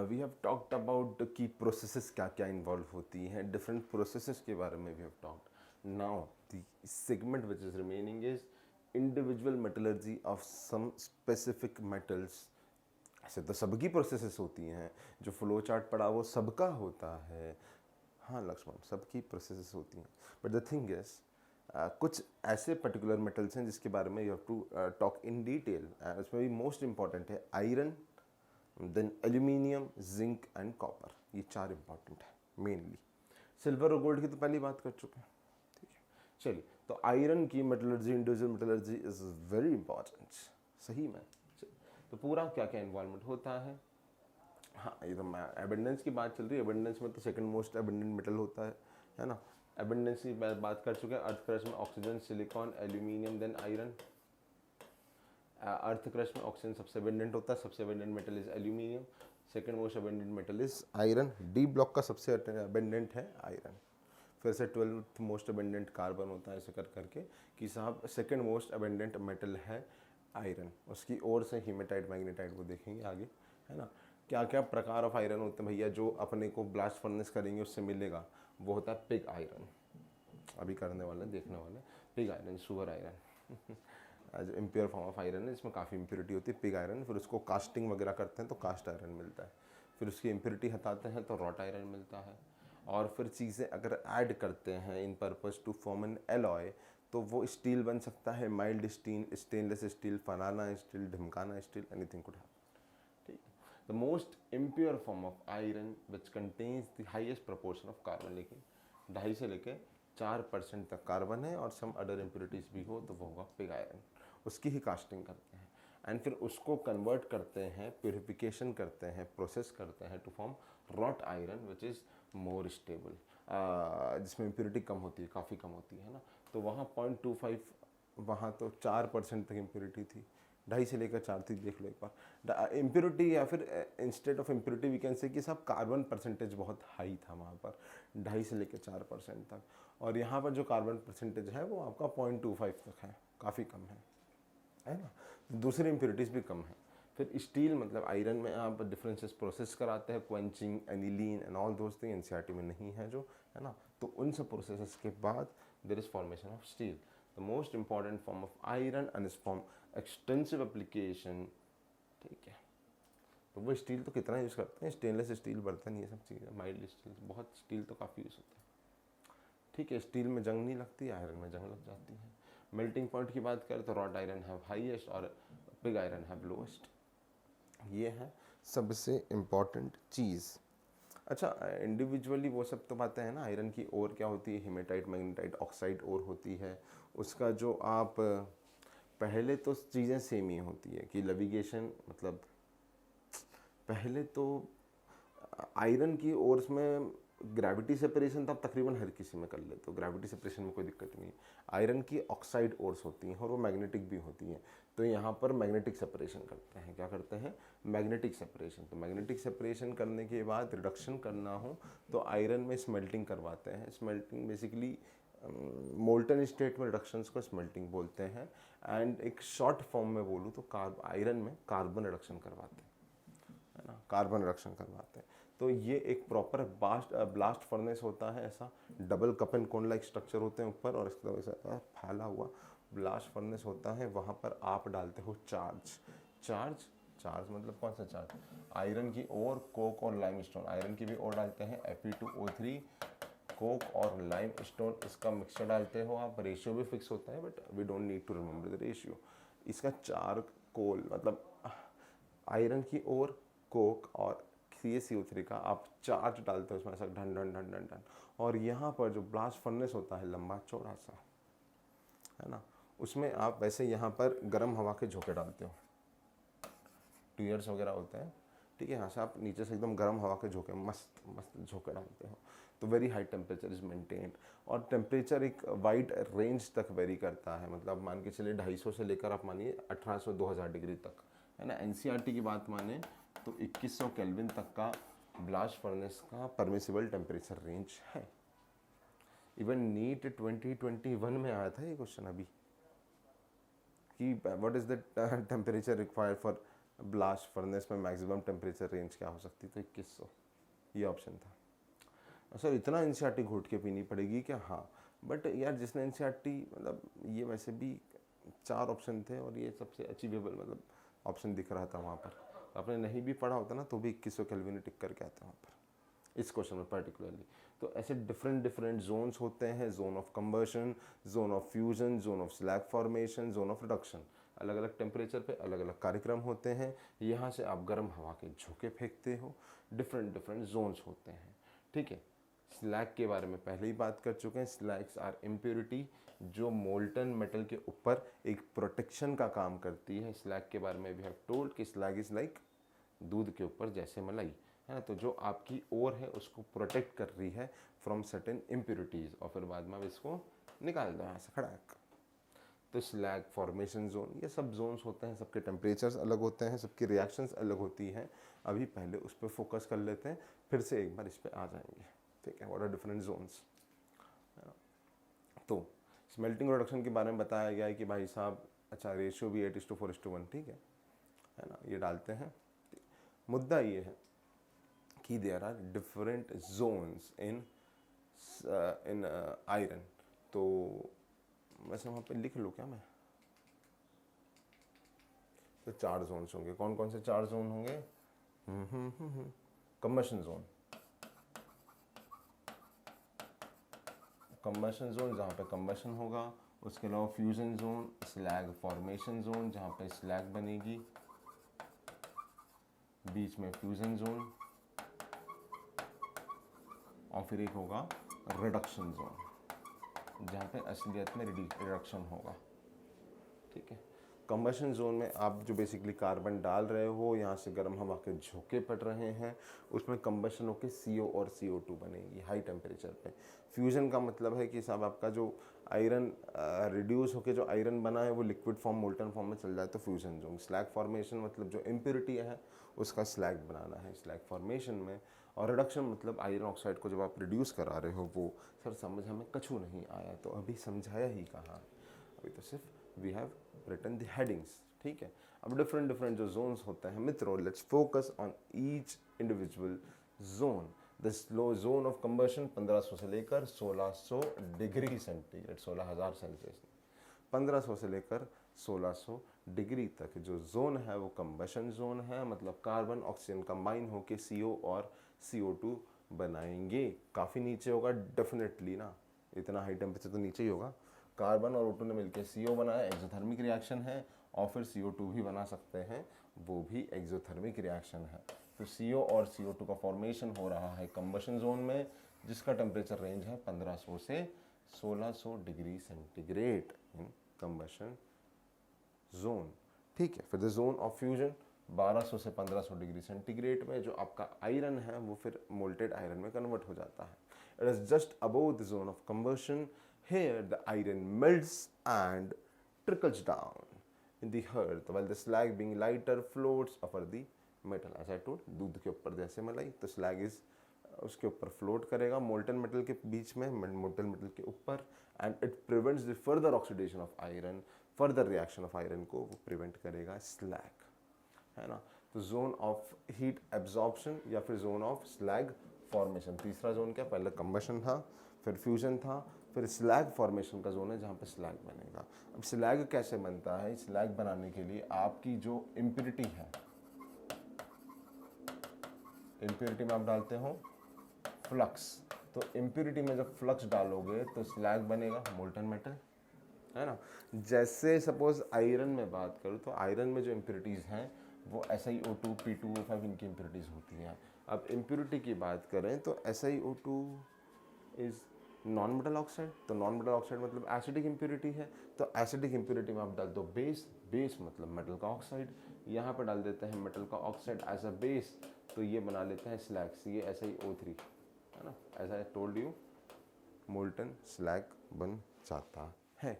We have talked about की processes क्या क्या इन्वॉल्व होती हैं, डिफरेंट प्रोसेसेस के बारे में we have talked. Now the segment which is remaining is individual metallurgy of some specific metals. ऐसे तो सबकी प्रोसेसेस होती हैं, जो फ्लो चार्ट पड़ा वो सबका होता है. हाँ लक्ष्मण, सबकी प्रोसेसेस होती हैं, बट द थिंग इज कुछ ऐसे पर्टिकुलर मेटल्स हैं जिसके बारे में you have to talk in detail. उसमें भी मोस्ट इंपॉर्टेंट है iron, then aluminium, zinc and copper. ये चार इंपॉर्टेंट है मेनली. सिल्वर और गोल्ड की तो पहली बात कर चुके हैं. ठीक है, चलिए. तो आयरन की metallurgy, individual metallurgy is very important. सही में. तो पूरा क्या क्या इन्वॉल्वमेंट होता है. हाँ, ये तो एबंडेंस की बात चल रही है. एबंडेंस में तो सेकंड मोस्ट एबंडेंट मेटल होता है ना. एबंडेंस की बात कर चुके हैं. अर्थ क्रस्ट में oxygen, silicon, aluminium, then iron. Earth crust में ऑक्सीजन सबसे एबंडेंट होता है. सबसे abundant metal is aluminium. Second most abundant metal is iron. D block का सबसे एबंडेंट है आयरन. फिर से 12th मोस्ट एबंडेंट कार्बन होता है, ऐसे कर करके कि साहब सेकंड मोस्ट एबंडेंट मेटल है आयरन. उसकी ओर से हीमेटाइट, मैग्नेटाइट वो देखेंगे आगे, है ना. क्या क्या प्रकार ऑफ आयरन होते हैं भैया जो अपने को ब्लास्ट फर्नेस करेंगे उससे मिलेगा. वो होता है पिग आयरन. अभी करने वाले, देखने वाले. पिग आयरन, सुअर आयरन जो इम्प्योर फॉर्म ऑफ आयरन है, इसमें काफ़ी इम्प्योरिटी होती है. Pig iron. फिर उसको कास्टिंग वगैरह करते हैं तो कास्ट आयरन मिलता है. फिर उसकी इम्प्योरिटी हटाते हैं तो रॉट आयरन मिलता है. और फिर चीज़ें अगर ऐड करते हैं in purpose to form an alloy, तो वो स्टील बन सकता है. माइल्ड स्टील, स्टेनलेस स्टील, फलाना स्टील, ढिमकाना स्टील, एनीथिंग कुड हैपन. ठीक है. The most impure form of iron which contains the highest proportion of carbon, लेकिन 2.5 से लेके 4% तक कार्बन है और सम अदर इम्प्योरिटीज भी हो तो वो होगा पिग आयरन. उसकी ही कास्टिंग करते हैं एंड फिर उसको कन्वर्ट करते हैं, प्योरिफिकेशन करते हैं, प्रोसेस करते हैं to form wrought iron which is more stable, जिसमें इम्प्योरिटी कम होती है, काफ़ी कम होती है ना. तो वहाँ 0.25, वहाँ तो 4% तक इम्प्योरिटी थी. 2.5 से लेकर 4 तक देख लो एक बार इम्प्योरिटी. या फिर instead of impurity we can say कि सब कार्बन परसेंटेज बहुत हाई था वहाँ पर, 2.5 से लेकर 4% तक. और यहाँ पर जो कार्बन परसेंटेज है वो आपका 0.25 तक है, काफ़ी कम है ना. दूसरी इम्प्योरिटीज़ भी कम है. फिर स्टील, मतलब आयरन में आप डिफरेंसेस प्रोसेस कराते हैं, quenching, aniline and all those thing. NCERT में नहीं है जो, है ना. तो उन सब प्रोसेसेस के बाद there is formation of steel, the most important form of iron and is form extensive application. ठीक है. तो वो स्टील तो कितना यूज़ करते हैं, स्टेनलेस स्टील बर्तन, ये सब चीज़ें, माइल्ड स्टील, बहुत स्टील तो काफ़ी यूज़ होता है. ठीक है. स्टील में जंग नहीं लगती, आयरन में जंग लग जाती है. मेल्टिंग पॉइंट की बात करें तो रॉट आयरन हैव हाईएस्ट और पिग आयरन हैव लोएस्ट. ये है सबसे इम्पॉर्टेंट चीज़. अच्छा, इंडिविजुअली वो सब तो बातें हैं ना. आयरन की ओर क्या होती है, हेमेटाइट, मैग्नेटाइट, ऑक्साइड ओर होती है. उसका जो आप पहले तो चीज़ें सेम ही होती है कि लविगेशन, मतलब पहले तो आयरन की ओर में ग्रेविटी सेपरेशन तो आप तकरीबन हर किसी में कर लेते हो, ग्रेविटी सेपरेशन में कोई दिक्कत नहीं है. आयरन की ऑक्साइड ओर्स होती हैं और वो मैग्नेटिक भी होती हैं. तो यहाँ पर मैग्नेटिक सेपरेशन करते हैं. क्या करते हैं, मैग्नेटिक सेपरेशन. तो मैग्नेटिक सेपरेशन करने के बाद रिडक्शन करना हो तो आयरन में स्मेल्टिंग करवाते हैं. स्मेल्टिंग बेसिकली मोल्टन स्टेट में रिडक्शंस को स्मेल्टिंग बोलते हैं. एंड एक शॉर्ट फॉर्म में बोलूँ तो आयरन में कार्बन रिडक्शन करवाते हैं, है ना. कार्बन रिडक्शन करवाते हैं. तो ये एक प्रॉपर ब्लास्ट फर्नेस होता है. ऐसा double cup and cone like structure होते हैं ऊपर और इसके ऐसा फैला हुआ ब्लास्ट फर्नेस होता है. वहाँ पर आप डालते हो चार्ज. चार्ज मतलब कौन सा चार्ज, आयरन की ओर कोक और लाइम स्टोन. आयरन की भी ओर डालते हैं Fe2O3, कोक और लाइम स्टोन, इसका मिक्सचर डालते हो आप. रेशियो भी फिक्स होता है but we don't need to remember the ratio. इसका चारकोल, मतलब आयरन की ओर कोक और CaCO3 का आप चार्ज डालते हो उसमें, ऐसा ढन ढन ढन ढन ढन. और यहाँ पर जो ब्लास्ट फर्नेस होता है लंबा चौड़ा सा, है ना, उसमें आप वैसे यहाँ पर गर्म हवा के झोंके डालते हो. टीयर्स वगैरह होते हैं. ठीक है. यहाँ से आप नीचे से एकदम गर्म हवा के झोंके, मस्त मस्त झोंके डालते हो. तो very high temperature is maintained. और टेम्परेचर एक वाइड रेंज तक वेरी करता है. मतलब मान के चलिए 250 से लेकर आप मानिए 1800-2000 डिग्री तक, है ना. एनसीईआरटी की बात माने तो 2100 केल्विन तक का ब्लास्ट फर्नेस का परमिसिबल टेम्परेचर रेंज है. इवन नीट 2021 में आया था ये क्वेश्चन अभी कि what is the temperature required for blast furnace में मैक्सिमम टेम्परेचर रेंज क्या हो सकती, तो 2100, ये ऑप्शन था। सर इतना एनसीईआरटी घोट के पीनी पड़ेगी क्या? हाँ, बट यार जिसने एनसीईआरटी, मतलब ये वैसे भी 4 ऑप्शन थे और ये सबसे अचीवेबल मतलब ऑप्शन दिख रहा था वहाँ पर। आपने नहीं भी पढ़ा होता ना तो भी 2100 केल्विन टिक करके आता वहाँ पर इस क्वेश्चन में पर्टिकुलरली। तो ऐसे डिफरेंट डिफरेंट जोन्स होते हैं, zone of combustion, zone of fusion, zone of slag formation, zone of reduction. अलग अलग टेम्परेचर पे अलग अलग कार्यक्रम होते हैं। यहाँ से आप गर्म हवा के झोंके फेंकते हो, डिफरेंट डिफरेंट जोन्स होते हैं, ठीक है। स्लैग के बारे में पहले ही बात कर चुके हैं। स्लैग्स आर इम्प्योरिटी जो मोल्टन मेटल के ऊपर एक प्रोटेक्शन का काम करती है। स्लैग के बारे में भी हैव टोल्ड कि स्लैग इज लाइक दूध के ऊपर जैसे मलाई, है ना। तो जो आपकी ओर है उसको प्रोटेक्ट कर रही है फ्रॉम सर्टेन इम्प्योरिटीज़, और फिर बाद में अब इसको निकाल दो यहाँ से खड़ाक। तो स्लैग फॉर्मेशन जोन, ये सब जोन्स होते हैं, सबके टेम्परेचर्स अलग होते हैं, सबकी रिएक्शंस अलग होती हैं। अभी पहले उस पर फोकस कर लेते हैं, फिर से एक बार इस पर आ जाएंगे, ठीक है। व्हाट आर डिफरेंट जोन्स, है ना। तो स्मेल्टिंग रिडक्शन के बारे में बताया गया है कि भाई साहब, अच्छा रेशियो भी 8:4:1, ठीक है ना, ये डालते हैं। मुद्दा ये है कि there are different zones in iron. तो वैसे वहाँ पे लिख लूँ क्या मैं? तो 4 जोन्स होंगे। कौन कौन से 4 जोन होंगे? कंबशन जोन, कंबशन जोन जहाँ पे कंबशन होगा। उसके अलावा fusion zone, slag formation zone जहाँ पे स्लैग बनेगी, बीच में फ्यूजन जोन, और फिर एक होगा रिडक्शन जोन जहाँ पे असलियत में रिडक्शन होगा, ठीक है। कंबशन जोन में आप जो बेसिकली कार्बन डाल रहे हो, यहाँ से गर्म हवा के झोंके पड़ रहे हैं, उसमें कंबशन होकर CO और CO2 बनेगी हाई टेम्परेचर पे। फ्यूजन का मतलब है कि साहब आपका जो आयरन रिड्यूस होकर जो आयरन बना है वो लिक्विड फॉर्म मोल्टन फॉर्म में चल जाए तो फ्यूजन जोन। स्लैग फॉर्मेशन मतलब जो इम्प्योरिटी है उसका स्लैग बनाना है स्लैग फॉर्मेशन में। और रिडक्शन मतलब आयरन ऑक्साइड को जब आप रिड्यूस करा रहे हो वो। सर समझ हमें कछु नहीं आया, तो अभी समझाया ही कहाँ, अभी तो सिर्फ we have written the headings, ठीक है। अब डिफरेंट डिफरेंट जो जोन्स होते हैं मित्रों, let's focus on each individual zone. The slow zone of combustion 1500 से लेकर 1600 डिग्री सेंटीग्रेड, 16,000 सेल्सियस, 1500 से लेकर 1600 डिग्री तक जो जोन है वो कंबशन जोन है। मतलब कार्बन ऑक्सीजन कंबाइन होके CO और CO2 बनाएंगे। काफ़ी नीचे होगा डेफिनेटली ना, इतना हाई टेम्परेचर तो नीचे ही होगा। कार्बन और O2 ने मिलकर CO बनाया, एक्सोथर्मिक रिएक्शन है। और फिर CO2 भी बना सकते हैं, वो भी एक्सोथर्मिक रिएक्शन है। तो CO और CO2 का फॉर्मेशन हो रहा है कंबशन जोन में, जिसका टेम्परेचर रेंज है 1500 से 1600 degree centigrade in combustion zone, ठीक है। फिर द जोन ऑफ फ्यूजन 1200 से 1500 डिग्री सेंटीग्रेड में जो आपका आयरन है वो फिर मोल्टेड आयरन में कन्वर्ट हो जाता है। It is just above the zone of combustion. Here the iron melts and trickles down in the earth while the slag being lighter floats over the metal. As I told, दूध के ऊपर जैसे मलाई, तो slag is उसके ऊपर float करेगा molten metal के बीच में, मोल्टन मेटल के ऊपर, and it prevents the further oxidation of iron, further reaction of iron को वो प्रिवेंट करेगा स्लैग, है ना। तो जोन ऑफ हीट एब्जॉर्प्शन या फिर जोन ऑफ स्लैग फॉर्मेशन, तीसरा जोन क्या, पहले कंबशन था, फिर फ्यूजन था, फिर स्लैग फॉर्मेशन का जोन है जहाँ पे स्लैग बनेगा। अब स्लैग कैसे बनता है? स्लैग बनाने के लिए आपकी जो इम्प्योरिटी है, इम्प्योरिटी में आप डालते हो फ्लक्स, तो इम्प्योरिटी में जब फ्लक्स डालोगे तो स्लैग बनेगा मोल्टन मेटल, है ना। जैसे सपोज आयरन में बात करूँ तो आयरन में जो इम्प्योरिटीज़ हैं वो SiO2, P2O5 इनकी इम्प्योरिटीज़ होती हैं। अब इम्प्योरिटी की बात करें तो SiO2 is non metal oxide, तो नॉन मेटल ऑक्साइड मतलब एसिडिक इम्प्योरिटी है। तो एसिडिक इम्प्योरिटी में आप डाल दो बेस, बेस मतलब मेटल का ऑक्साइड, यहाँ पर डाल देते हैं मेटल का ऑक्साइड एज अ बेस, तो ये बना लेते हैं स्लैग, ये SiO3, है ना। As I told you molten slag बन जाता है।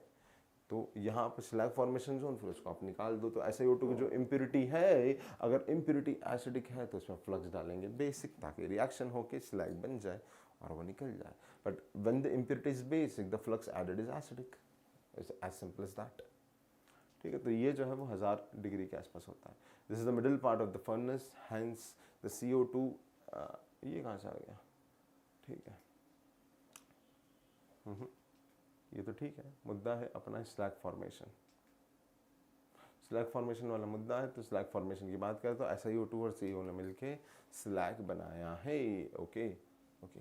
तो यहाँ पर स्लैग फॉर्मेशन जोन, फिर उसको आप निकाल दो। तो SiO2 की जो इम्प्योरिटी है, अगर इम्प्योरिटी एसिडिक है तो उसमें फ्लक्स डालेंगे बेसिक, ताकि रिएक्शन होके स्लैग बन जाए और वो निकल जाए। But when the impurity is basic the flux added is acidic, it's as simple as that, ठीक है, तो ये जो है वो 1000 डिग्री के आसपास होता है। This is the middle part of the furnace, hence the CO2 ये कहाँ से आ गया, ठीक है। ये तो ठीक है, मुद्दा है अपना स्लैग फॉर्मेशन। स्लैग फॉर्मेशन वाला मुद्दा है, तो स्लैग फॉर्मेशन की बात करें तो SiO2 और CO ने मिलके स्लैग बनाया है। ओके ओके,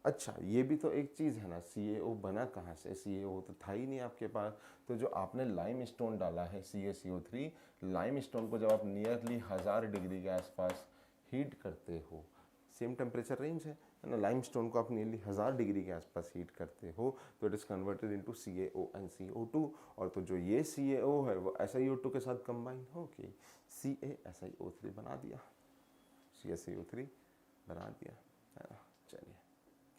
अच्छा ये भी तो एक चीज़ है ना, CaO बना कहाँ से, CaO तो था ही नहीं आपके पास। तो जो आपने लाइम स्टोन डाला है CaCO3, लाइम स्टोन को जब आप नियरली 1000 डिग्री के आसपास हीट करते हो, सेम टेम्परेचर रेंज है ना, लाइम स्टोन को आप नियरली 1000 डिग्री के आसपास हीट करते हो तो it is converted into CaO and CO2। और तो जो ये CaO है वो SiO2 के साथ कंबाइन होके CaSiO3 बना दिया, CaSiO3 बना दिया, है ना। चलिए,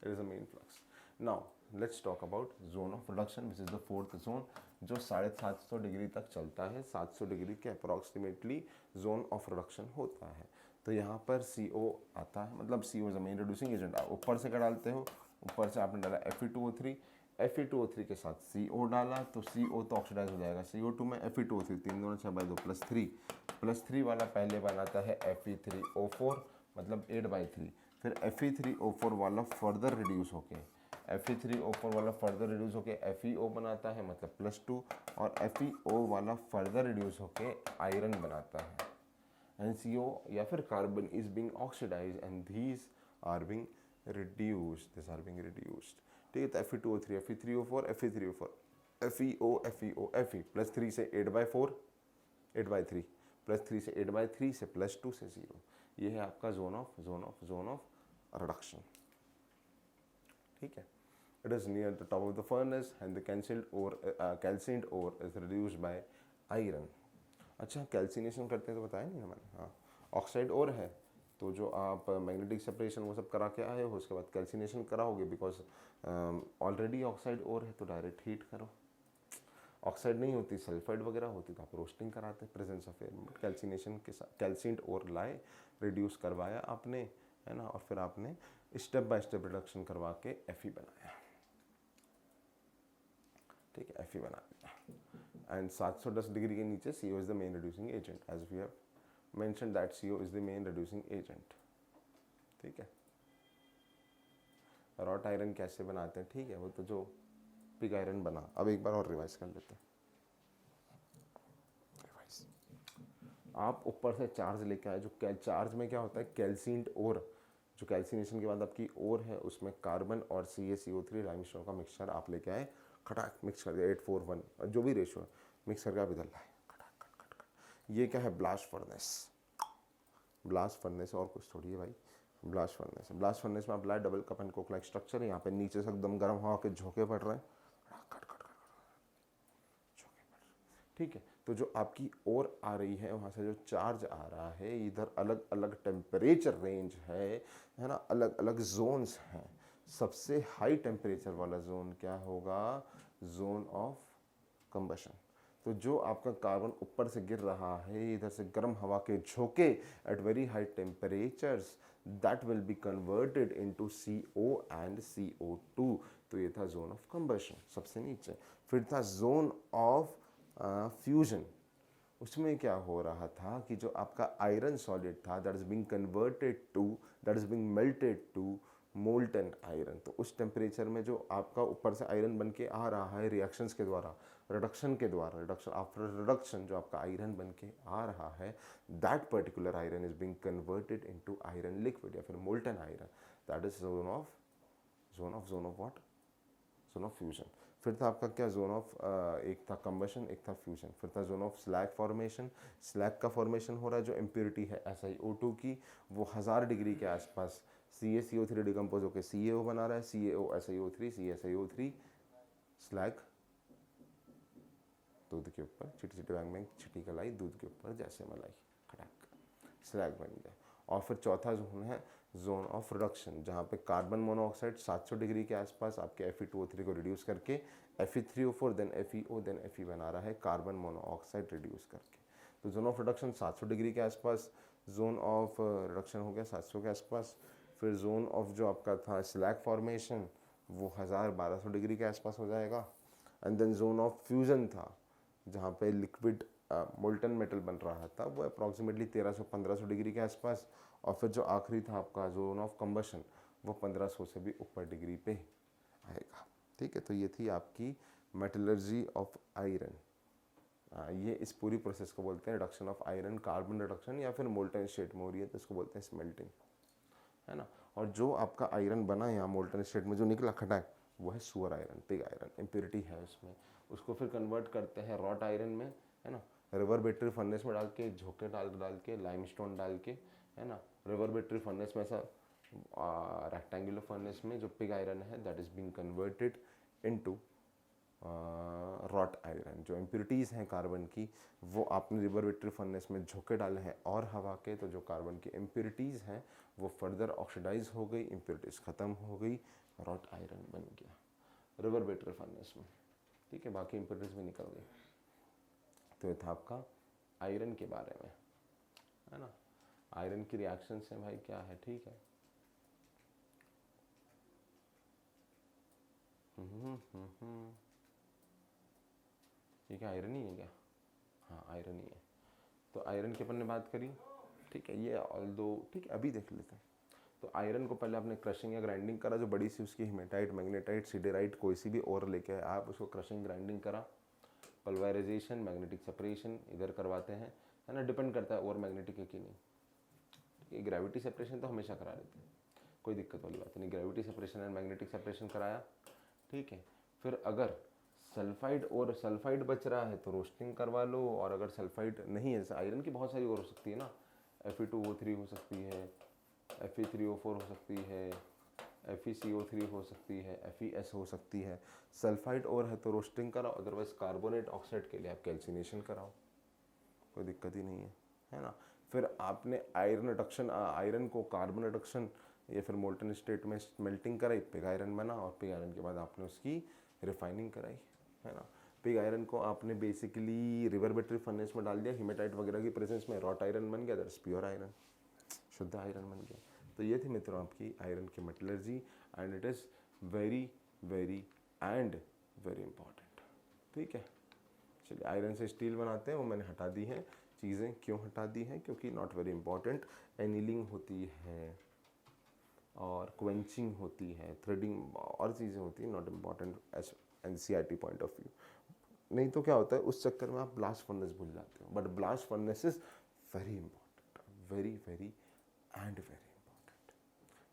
it is a main flux. Now let's talk about zone of reduction, which is the fourth zone, जो 750 डिग्री तक चलता है, 700 डिग्री के अप्रॉक्सीमेटली जोन ऑफ रिडक्शन होता है। तो यहाँ पर CO आता है, मतलब CO is a main reducing agent. आप ऊपर से क्या डालते हो, ऊपर से आपने डाला Fe2O3, Fe2O3 के साथ CO डाला तो CO तो ऑक्सीडाइज हो जाएगा, CO2 में Fe2O3, 3 दूनी 6/2 +3 वाला पहले बनाता है Fe3O4, मतलब 8/3। फिर Fe3O4 वाला फर्दर रिड्यूस होके Fe3O4 वाला फर्दर रिड्यूस होके FeO बनाता है, मतलब +2, और FeO वाला फर्दर रिड्यूस होके आयरन बनाता है। NCO या फिर carbon is being oxidise and these are being reduced, ठीक है। तो Fe2O3, Fe3O4, Fe3O4, FeO, FeO, Fe +3 से 8/4, 8/3, +3 से 8/3 से +2 से 0। ये है आपका जोन ऑफ रिडक्शन, ठीक है। It is near the top of the furnace and the calcined ore is reduced by iron. अच्छा, कैल्सिनेशन करते हैं तो बताया नहीं ना मैंने, हाँ। ऑक्साइड ओर है तो जो आप मैग्नेटिक सेपरेशन वो सब करा के आए हो, उसके बाद कैल्सिनेशन कराओगे, बिकॉज ऑलरेडी ऑक्साइड ओर है तो डायरेक्ट हीट करो। ऑक्साइड नहीं होती, सल्फाइड वगैरह होती तो आप रोस्टिंग कराते प्रेजेंस ऑफ एयर में। कैल्सिनेशन के साथ कैल्सिन्ड ओर लाए, रिड्यूस करवाया आपने, है ना, और फिर आपने स्टेप बाय स्टेप रिडक्शन करवा के Fe बनाया, ठीक है, Fe बना दिया। एंड 710 डिग्री के नीचे CO is the main reducing agent, as we have mention that CO is the main reducing agent, ठीक है। रॉट आयरन कैसे बनाते हैं, ठीक है, वो तो जो पिग आयरन बना। अब एक बार और रिवाइज कर लेते हैं। आप ऊपर से चार्ज लेके आए, जो चार्ज में क्या होता है, कैल्सिन्ड ओर, जो कैल्सिनेशन के बाद आपकी ओर है उसमें कार्बन और CaCO3 लाइमस्टोन का मिक्सचर आप लेके आए, खटाक मिक्स कर दिया 8:4:1, जो भी रेशो है मिक्स करके आप इधर लाए, खटाक खट खट खट। ये क्या है, ब्लास्ट फर्नेस और कुछ थोड़ी है भाई, ब्लास्ट फर्नेस में आप लाए double cup and Coke like structure है। यहाँ पे नीचे से एकदम गर्म हवा के झोंके पड़ रहे हैं, ठीक है। तो जो आपकी ओर आ रही है वहाँ से जो चार्ज आ रहा है, इधर अलग अलग टेम्परेचर रेंज है ना, अलग अलग जोन्स हैं। सबसे हाई टेम्परेचर वाला जोन क्या होगा, जोन ऑफ कंबशन। तो जो आपका कार्बन ऊपर से गिर रहा है, इधर से गर्म हवा के झोंके at very high temperatures, that will be converted into CO and CO2। तो ये था जोन ऑफ कंबशन सबसे नीचे। फिर था जोन ऑफ फ्यूजन। उसमें क्या हो रहा था कि जो आपका आयरन सॉलिड था, that is being converted to, that is being melted to molten iron. तो उस टेम्परेचर में जो आपका ऊपर से आयरन बन के आ रहा है रिएक्शंस के द्वारा, रिडक्शन के द्वारा, रिडक्शन आफ्टर रिडक्शन जो आपका आयरन बन के आ रहा है, that particular iron is being converted into iron liquid या फिर molten iron. That is zone of what, zone of fusion. फिर था आपका क्या, जोन ऑफ एक था कंबशन, एक था फ्यूजन। फिर था zone of slag formation. Slag का फॉर्मेशन हो रहा है, जो इम्प्योरिटी है SiO2 की, वो 1000 डिग्री के आसपास CaCO3 डिकम्पोज होकर CaO बना रहा है, CaO CaSiO3 स्लैग, दूध के ऊपर छिटी छिटी बैंग बैंग छिटी कलाई, दूध के ऊपर जैसे मलाई, खटाक स्लैग बन गया। और फिर चौथा जोन है जोन ऑफ रिडक्शन, जहाँ पे कार्बन मोनोऑक्साइड 700 डिग्री के आसपास आपके Fe2O3 को रिड्यूस करके Fe3O4 then FeO then Fe बना रहा है, कार्बन मोनोऑक्साइड रिड्यूस करके। तो जोन ऑफ रिडक्शन 700 डिग्री के आसपास, जोन ऑफ रिडक्शन हो गया 700 के आसपास। फिर जोन ऑफ जो आपका था स्लैग फॉर्मेशन, वो 1000-1200 डिग्री के आसपास हो जाएगा। And then zone of fusion था, जहाँ पे लिक्विड मोल्टन मेटल बन रहा था वो अप्रॉक्सीमेटली 1300-1500 डिग्री के आसपास, और फिर जो आखिरी था आपका जोन ऑफ कंबशन वो 1500 से भी ऊपर डिग्री पे आएगा। ठीक है, तो ये थी आपकी मेटलर्जी ऑफ आयरन। ये इस पूरी प्रोसेस को बोलते हैं reduction of iron, carbon reduction, या फिर मोल्टन स्टेट में हो रही है तो इसको बोलते हैं स्मेल्टिंग, है ना। और जो आपका आयरन बना यहाँ मोल्टन स्टेट में जो निकला खटाक, वो है सुअर आयरन, पिग आयरन, इम्प्योरिटी है उसमें। उसको फिर कन्वर्ट करते हैं रॉट आयरन में, है ना, रिवर्बेटरी फर्नेस में डाल के, झोंके डाल के, लाइमस्टोन डाल के, है ना, रिवर्बेटरी फर्नेस में ऐसा रेक्टेंगुलर फर्नेस में जो पिग आयरन है that is being converted into wrought iron. जो इम्प्योरिटीज़ हैं कार्बन की वो आपने रिवर्बेटरी फर्नेस में झोंके डाले हैं और हवा के, तो जो कार्बन की इम्प्योरिटीज़ हैं वो फर्दर ऑक्सीडाइज हो गई, इम्प्योरिटीज़ ख़त्म हो गई, रॉट आयरन बन गया रिवर्बेटरी फर्नेस में। ठीक है, बाकी इम्प्योरिटीज़ भी निकल गई। तो ये था आपका आयरन के बारे में, है ना। आयरन की रिएक्शन से भाई क्या है, ठीक है। ये क्या आयरन ही है क्या? हाँ आयरन ही है। तो आयरन की अपन ने बात करी, ठीक है। ये ऑल दो ठीक है, अभी देख लेते हैं। तो आयरन को पहले आपने क्रशिंग या ग्राइंडिंग करा, जो बड़ी सी उसकी हेमेटाइट, मैग्नेटाइट, सिडेराइट कोई सी भी और लेके आए आप, उसको क्रशिंग ग्राइंडिंग करा, पल्वराइजेशन, मैग्नेटिक सेपरेशन इधर करवाते हैं, है ना। डिपेंड करता है और मैग्नेटिक है कि नहीं। ये ग्रेविटी सेपरेशन तो हमेशा करा देते हैं, कोई दिक्कत वाली बात नहीं। Gravity separation and magnetic separation कराया, ठीक है। फिर अगर सल्फाइड और सल्फाइड बच रहा है तो रोस्टिंग करवा लो, और अगर सल्फाइड नहीं है, जैसे आयरन की बहुत सारी और हो सकती है ना, Fe2O3 हो सकती है, Fe3O4 हो सकती है, FeCO3 हो सकती है, FeS हो सकती है। सल्फाइड और है तो रोस्टिंग कराओ, अदरवाइज कार्बोनेट ऑक्साइड के लिए आप कैल्सिनेशन कराओ, कोई दिक्कत ही नहीं है ना। फिर आपने आयरन रिडक्शन, आयरन को कार्बन रिडक्शन या फिर मोल्टन स्टेट में स्मेल्टिंग कराई, पिग आयरन बना, और पिग आयरन के बाद आपने उसकी रिफाइनिंग कराई, है ना। पिग आयरन को आपने बेसिकली रिवर्बेटरी फर्नेस में डाल दिया, हिमेटाइट वगैरह की प्रेजेंस में, रॉट आयरन बन गया, दैट्स प्योर आयरन, शुद्ध आयरन बन गया। तो ये थी मित्रों आपकी आयरन की metallurgy, and it is very very and very important. ठीक है, चलिए आयरन से स्टील बनाते हैं, वो मैंने हटा दी है। चीज़ें क्यों हटा दी हैं? क्योंकि नॉट वेरी इंपॉर्टेंट। एनीलिंग होती है और क्वेंचिंग होती है, थ्रेडिंग और चीज़ें होती हैं, not important as NCERT point of view. नहीं तो क्या होता है, उस चक्कर में आप ब्लास्ट फर्नेस भूल जाते हो, but blast furnace is very important, very very and very important.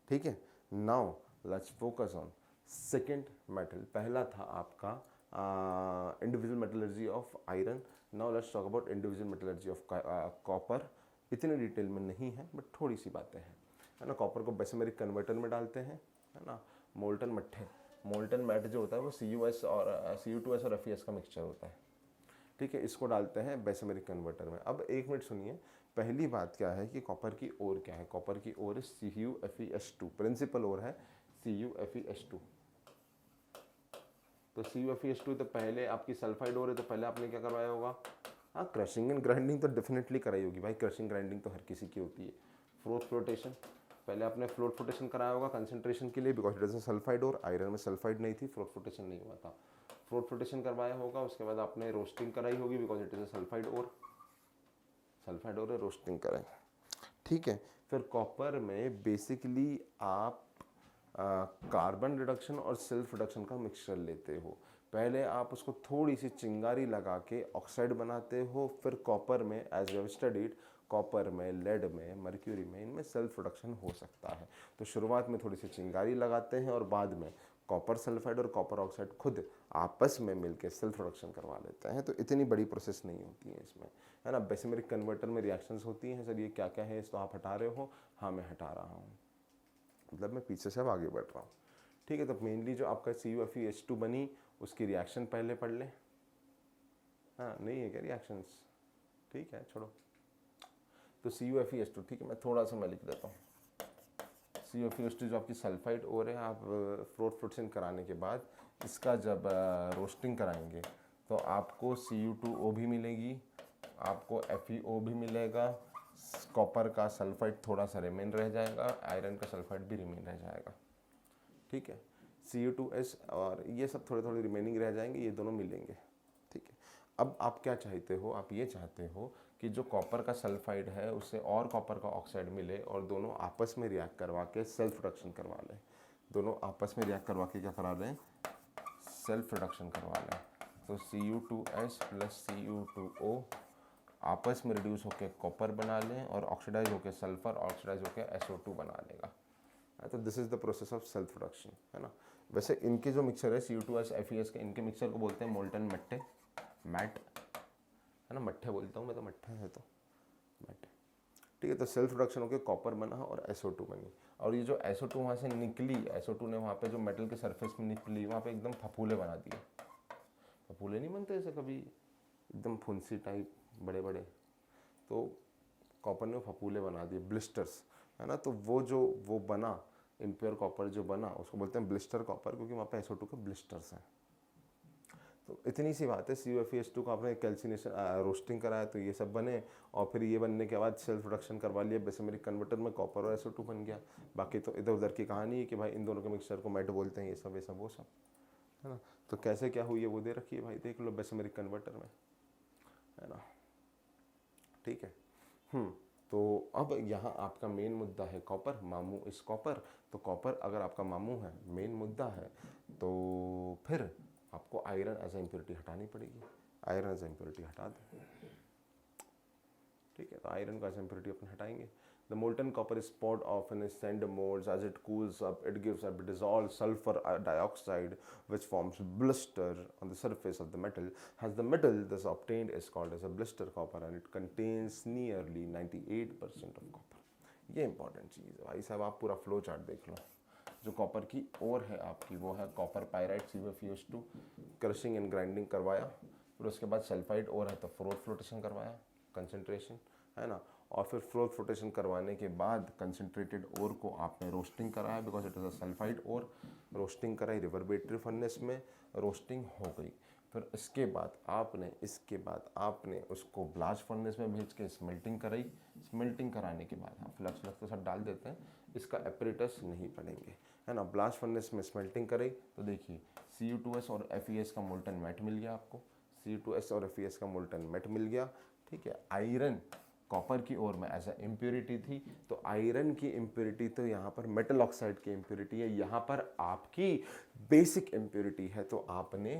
ठीक है, now let's focus on second metal. पहला था आपका individual metallurgy of iron. Now let's talk about individual metallurgy of copper. इतने detail में नहीं है बट थोड़ी सी बातें हैं, है ना। कॉपर को बेसमेरिक कन्वर्टर में डालते हैं, है ना। मोल्टन मट्ठे, मोल्टन मैट जो होता है वो CuS और Cu2S और Fe का मिक्सचर होता है, ठीक है। इसको डालते हैं बेसमेरिक कन्वर्टर में। अब एक मिनट सुनिए, पहली बात क्या है कि कॉपर की ओर क्या है। कॉपर की ओर CuFeS2, प्रिंसिपल ओर है CuFeS2। तो CuFeS2 तो पहले आपकी सल्फाइड ओर है, तो पहले आपने क्या करवाया होगा? हाँ, क्रशिंग एंड ग्राइंडिंग तो डेफिनेटली कराई होगी भाई। क्रशिंग ग्राइंडिंग तो हर किसी की होती है। फ्लोटेशन, पहले आपने फ्लोटेशन कराया होगा कंसंट्रेशन के लिए, बिकॉज इट इज सल्फाइड और आयरन में सल्फाइड नहीं थी, फ्लोटेशन नहीं हुआ था। फ्लोटेशन करवाया होगा, उसके बाद आपने रोस्टिंग कराई होगी, बिकॉज इट इज सल्फाइड और रोस्टिंग कराई, ठीक है। फिर कॉपर में बेसिकली आप कार्बन रिडक्शन और सेल्फ रिडक्शन का मिक्सचर लेते हो। पहले आप उसको थोड़ी सी चिंगारी लगा के ऑक्साइड बनाते हो, फिर कॉपर में as we have studied, copper में, लेड में, मर्क्यूरी में, इनमें सेल्फ रिडक्शन हो सकता है। तो शुरुआत में थोड़ी सी चिंगारी लगाते हैं और बाद में कॉपर सल्फाइड और कॉपर ऑक्साइड खुद आपस में मिलकर सेल्फ रिडक्शन करवा लेते हैं। तो इतनी बड़ी प्रोसेस नहीं होती है इसमें, है ना। बेसमेरिक कन्वर्टर में रिएक्शंस होती हैं। सर ये क्या क्या है, इस तो आप हटा रहे हो? हाँ मैं हटा रहा हूँ, मतलब मैं पीछे से अब आगे बढ़ रहा हूँ, ठीक है। तो मेनली जो आपका CuFeS2 बनी, उसकी रिएक्शन पहले पढ़ लें। हाँ नहीं है क्या रिएक्शंस? ठीक है, छोड़ो। तो CuFeS2, ठीक है, मैं थोड़ा सा मैं लिख देता हूँ। CuFeS2 जो आपकी सल्फाइड ओर है, आप फ्लोटेशन कराने के बाद इसका जब रोस्टिंग कराएंगे तो आपको Cu2O भी मिलेगी, आपको FeO भी मिलेगा, कॉपर का सल्फाइड थोड़ा सा रिमेन रह जाएगा, आयरन का सल्फाइड भी रिमेन रह जाएगा, ठीक है। Cu2S और ये सब थोड़े थोड़े रिमेनिंग रह जाएंगे, ये दोनों मिलेंगे, ठीक है। अब आप क्या चाहते हो, आप ये चाहते हो कि जो कॉपर का सल्फाइड है उससे और कॉपर का ऑक्साइड मिले और दोनों आपस में रिएक्ट करवा के सेल्फ रिडक्शन करवा लें। दोनों आपस में रिएक्ट करवा के क्या करा लें, सेल्फ रिडक्शन करवा लें। तो Cu2S प्लस Cu2O आपस में रिड्यूस होकर कॉपर बना लें और ऑक्सीडाइज होकर सल्फर, ऑक्सीडाइज होकर SO2 बना लेगा। तो this is the process of self reduction, है ना। वैसे इनके जो मिक्सचर है Cu2S FeS के, इनके मिक्सचर को बोलते हैं मोल्टन मट्टे, मैट, है ना। मट्ठे बोलता हूँ मैं तो, मट्ठे है तो मैट, ठीक है। तो सेल्फ रिडक्शन होकर कॉपर बना और SO2 बनी, और ये जो SO2 वहाँ से निकली, SO2 ने वहाँ पे जो मेटल के सरफेस में निकली, वहाँ पे एकदम फफूले बना दिए। फफूले नहीं बनते ऐसे कभी, एकदम फुंसी टाइप बड़े बड़े, तो कॉपर ने फफूले बना दिए, ब्लिस्टर्स, है ना। तो वो बना इम्प्योर कॉपर जो बना उसको बोलते हैं ब्लिस्टर कॉपर, क्योंकि वहाँ पे SO2 के ब्लिस्टर्स हैं। तो इतनी सी बात है, CuFeS2 का आपने कैल्सिनेशन रोस्टिंग कराया तो ये सब बने, और फिर ये बनने के बाद सेल्फ रिडक्शन करवा लिया बेसमेरिक कन्वर्टर में, कॉपर और SO2 बन गया। बाकी तो इधर उधर की कहानी है कि भाई इन दोनों के मिक्सचर को मेट बोलते हैं, ये सब वो सब, है ना। तो कैसे क्या हुई है वो दे रखी है भाई, देख लो बेसमेरिक कन्वर्टर में, है ना, ठीक है। तो अब यहाँ आपका मेन मुद्दा है कॉपर, मामू इस कॉपर। तो कॉपर अगर आपका मामू है, मेन मुद्दा है, तो फिर आपको आयरन एज ए इम्प्योरिटी हटानी पड़ेगी। आयरन एज ए इम्प्योरिटी हटा दो, ठीक है। तो आयरन को एज ए इम्प्योरिटी अपन हटाएंगे। The molten copper is poured off in sand molds. As it cools up, it gives up dissolved sulfur dioxide, which forms blister on the surface of the metal. As the metal thus obtained is called as a blister copper, and it contains nearly 98% of copper. ये important चीज़ है भाई साहब, आप पूरा flow chart देख लो। जो copper की ओर है आपकी, वो है copper pyrite CuFeS2, crushing and grinding करवाया। फिर उसके बाद सल्फाइड ओर है तो फ्लोटेशन करवाया, कंसनट्रेशन, है ना। और फिर फ्लोटेशन करवाने के बाद कंसनट्रेटेड ओर को आपने रोस्टिंग कराया, because it is a sulphide ore. Roasting कराई रिवर्बरेटरी फर्नेस में, रोस्टिंग हो गई। फिर इसके बाद आपने उसको ब्लास्ट फर्नेस में भेज के स्मेल्टिंग कराई। स्मेल्टिंग कराने के बाद आप फ्लक्स तो सब डाल देते हैं, इसका एपरेटस नहीं पढ़ेंगे, है ना। ब्लास्ट फर्नेस में स्मेल्टिंग कराई तो देखिए Cu2S और FeS का मोल्टन मैट मिल गया आपको, Cu2S और FeS का मोल्टन मैट मिल गया, ठीक है। आयरन कॉपर की ओर में ऐसा इम्प्योरिटी थी, तो आयरन की इम्प्योरिटी तो यहाँ पर मेटल ऑक्साइड की इम्प्योरिटी है, यहाँ पर आपकी बेसिक इम्प्योरिटी है। तो आपने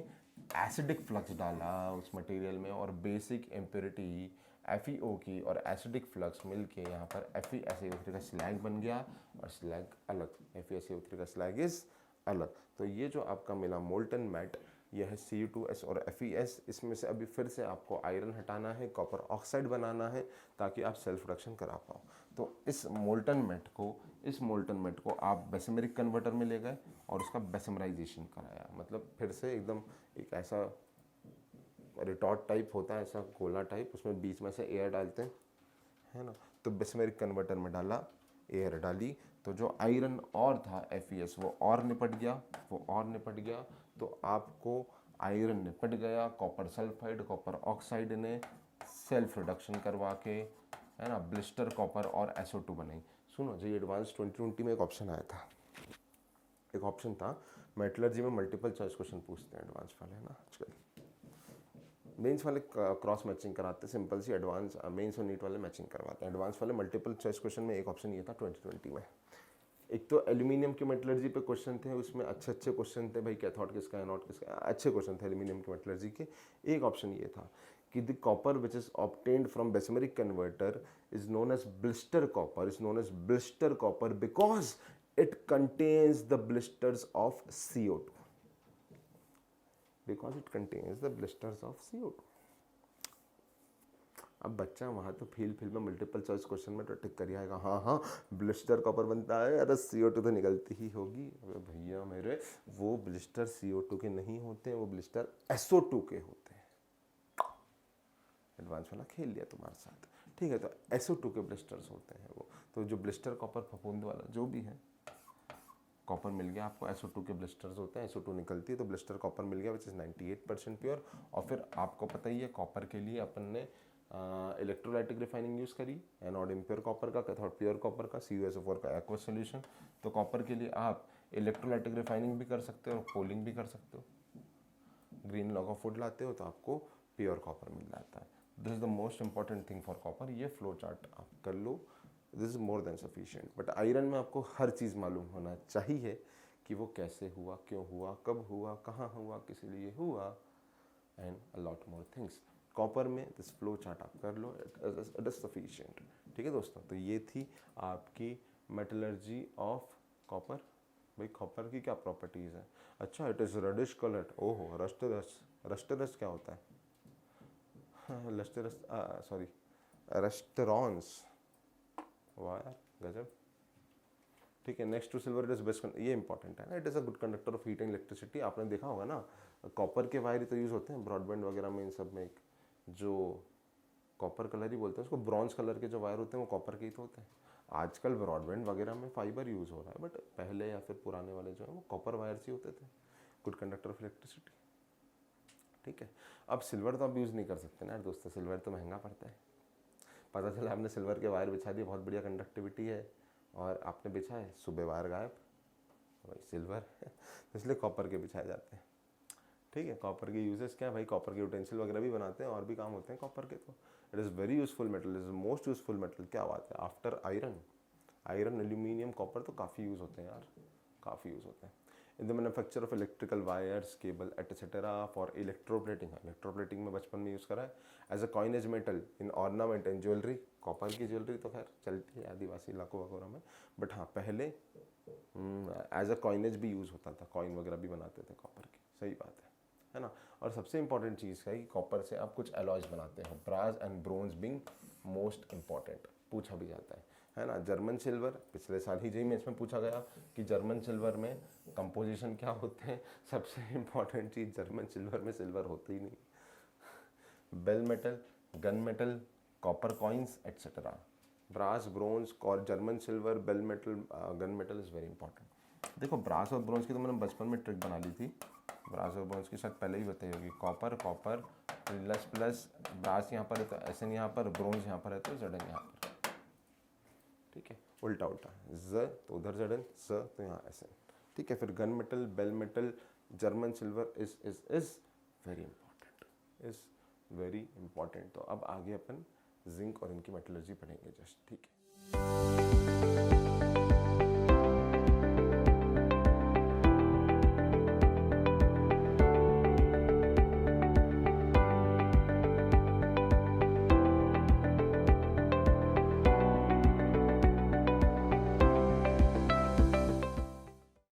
एसिडिक फ्लक्स डाला उस मटेरियल में, और बेसिक इम्प्योरिटी FeO की और एसिडिक फ्लक्स मिलके यहाँ पर FeSiO3 का स्लैग बन गया, और स्लैग अलग, FeSiO3 का स्लैग इज अलग। तो ये जो आपका मिला मोल्टन मैट, यह है Cu2S और FeS। इसमें से अभी फिर से आपको आयरन हटाना है, कॉपर ऑक्साइड बनाना है, ताकि आप सेल्फ रिडक्शन करा पाओ। तो इस मोल्टन मेट को आप बेसमेरिक कन्वर्टर में ले गए और उसका बेसमराइजेशन कराया, मतलब फिर से एकदम एक ऐसा रिटॉर्ट टाइप होता है, ऐसा गोला टाइप, उसमें बीच में से एयर डालते हैं, है ना। तो बेसमेरिक कन्वर्टर में डाला, एयर डाली, तो जो आयरन और था FeS वो और निपट गया, तो आपको आयरन निपट गया, कॉपर सल्फाइड, कॉपर ऑक्साइड ने सेल्फ रिडक्शन करवा के, है ना, ब्लिस्टर कॉपर और SO2 बनाई। सुनो जी, एडवांस 2020 में एक ऑप्शन आया था, एक ऑप्शन था मेटलर्जी में, मल्टीपल चॉइस क्वेश्चन पूछते हैं एडवांस वाले, है ना। आजकल मेंस वाले क्रॉस मैचिंग कराते हैं, सिंपल सी। एडवांस मेंस और नीट वाले मैचिंग करवाते हैं। एडवांस वाले मल्टीपल चॉइस क्वेश्चन में एक ऑप्शन ये था 2020 में। एक तो एल्यूमिनियम की मेटलर्जी पे क्वेश्चन थे, उसमें अच्छे क्वेश्चन थे भाई, कैथोड किसका है, नॉट किसका है, अच्छे क्वेश्चन थे एल्यूमिनियम की मेटलर्जी के। एक ऑप्शन ये था कि the copper which is obtained from Bessemer converter is known as blister copper, because it contains the blisters of CO2, because it contains the blisters of CO2। अब बच्चा वहाँ तो फील में मल्टीपल चॉइस क्वेश्चन में तो टिक कर आएगा, हाँ ब्लिस्टर कॉपर बनता है, अरे CO2 तो निकलती ही होगी। अरे भैया मेरे, वो ब्लिस्टर CO2 के नहीं होते हैं, वो ब्लिस्टर SO2 के होते हैं। एडवांस वाला खेल लिया तुम्हारे साथ, ठीक है। तो SO2 के ब्लिस्टर्स होते हैं वो। तो जो ब्लिस्टर कॉपर फफूंद वाला जो भी है, कॉपर मिल गया आपको, SO2 के ब्लिस्टर्स होते हैं, SO2 निकलती है, तो ब्लिस्टर कॉपर मिल गया विच इज़ 98% प्योर। और फिर आपको पता ही है कॉपर के लिए अपन ने इलेक्ट्रोलाइटिक रिफाइनिंग यूज़ करी, एनोड इम्प्योर कॉपर का, कैथोड प्योर कॉपर का, CuSO4 का एक्वस सोल्यूशन। तो कॉपर के लिए आप इलेक्ट्रोलाइटिक रिफाइनिंग भी कर सकते हो और कोलिंग भी कर सकते हो। ग्रीन लॉग ऑफ वुड लाते हो तो आपको प्योर कॉपर मिल जाता है। This is the most important thing for copper. ये फ्लो चार्ट आप कर लो, this is more than sufficient. But iron में आपको हर चीज़ मालूम होना चाहिए कि वो कैसे हुआ, क्यों हुआ, कब हुआ, कहाँ हुआ, किस लिए हुआ, and a lot more things. Copper में दिस फ्लो चार्ट आप कर लो, इट इज सफिशिएंट। ठीक है दोस्तों, तो ये थी आपकी मेटलर्जी ऑफ कॉपर। भाई कॉपर की क्या प्रॉपर्टीज़ है? अच्छा, इट इज़ रेडिश कलर्ड। ओहो, रस्टरस। रस्टरस क्या होता है? लस्टरस, सॉरी, रेस्टोरॉन्स। वाह यार, गजब। ठीक है, next to silver it is best, ये इंपॉर्टेंट है ना। It is a good conductor of heat and electricity. आपने देखा होगा ना, कॉपर के वायर तो यूज़ होते हैं ब्रॉडबैंड वगैरह में, इन सब में। जो कॉपर कलर ही बोलते हैं उसको, ब्रॉन्ज कलर के जो वायर होते हैं वो कॉपर के ही तो होते हैं। आजकल ब्रॉडबैंड वगैरह में फाइबर यूज़ हो रहा है, बट पहले या फिर पुराने वाले जो है वो कॉपर वायर्स ही होते थे, गुड कंडक्टर ऑफ इलेक्ट्रिसिटी। ठीक है, अब सिल्वर तो आप यूज़ नहीं कर सकते ना यार दोस्तों, सिल्वर तो महंगा पड़ता है। पता चला आपने सिल्वर के वायर बिछा दिए, बहुत बढ़िया कंडक्टिविटी है, और आपने बिछाए, सुबह वायर गायब, भाई सिल्वर इसलिए कॉपर के बिछाए जाते हैं। ठीक है, कॉपर के यूजेस क्या है भाई? कॉपर के यूटेंसिल वगैरह भी बनाते हैं, और भी काम होते हैं कॉपर के। तो it is very useful metal, is most useful metal. क्या बात है, after iron. Iron, aluminium, copper तो काफ़ी यूज़ होते हैं यार, काफ़ी यूज़ होते हैं in the manufacture of electrical wires, cable etcetera, for electroplating. Electroplating में बचपन में यूज़ करा है। As a coinage metal in ornament and jewellery. Copper की ज्वेलरी तो खैर चलती है आदिवासी इलाकों वगैरह में, बट हाँ पहले एज अ कॉइनेज भी यूज़ होता था, कॉइन वगैरह भी बनाते थे कॉपर की। सही बात है ना। और सबसे इंपॉर्टेंट चीज़ है कि कॉपर से आप कुछ अलॉयज बनाते हो, brass and bronze being most important, पूछा भी जाता है ना। जर्मन सिल्वर, पिछले साल ही जी में इसमें पूछा गया कि जर्मन सिल्वर में कंपोजिशन क्या होते हैं। सबसे इंपॉर्टेंट चीज़, जर्मन सिल्वर में सिल्वर होते ही नहीं। Bell metal, gun metal, copper coins etcetera. Brass, bronze और German silver, bell metal, gun metal is very important. देखो ब्रास और ब्रोंज की तो मैंने बचपन में ट्रिक बना ली थी। ब्रास और ब्रोंज की शायद पहले ही बताई होगी। Copper, copper plus plus, brass यहाँ पर है तो एस एन यहाँ पर, ब्रोंज यहाँ पर है तो जेड एन यहाँ पर। ठीक है, उल्टा उल्टा, ज तो उधर जेड एन, स तो यहाँ एस एन। ठीक है, फिर gun metal, bell metal, German silver is very important, is very important. तो अब आगे अपन जिंक और इनकी मेटलर्जी पढ़ेंगे जस्ट। ठीक है।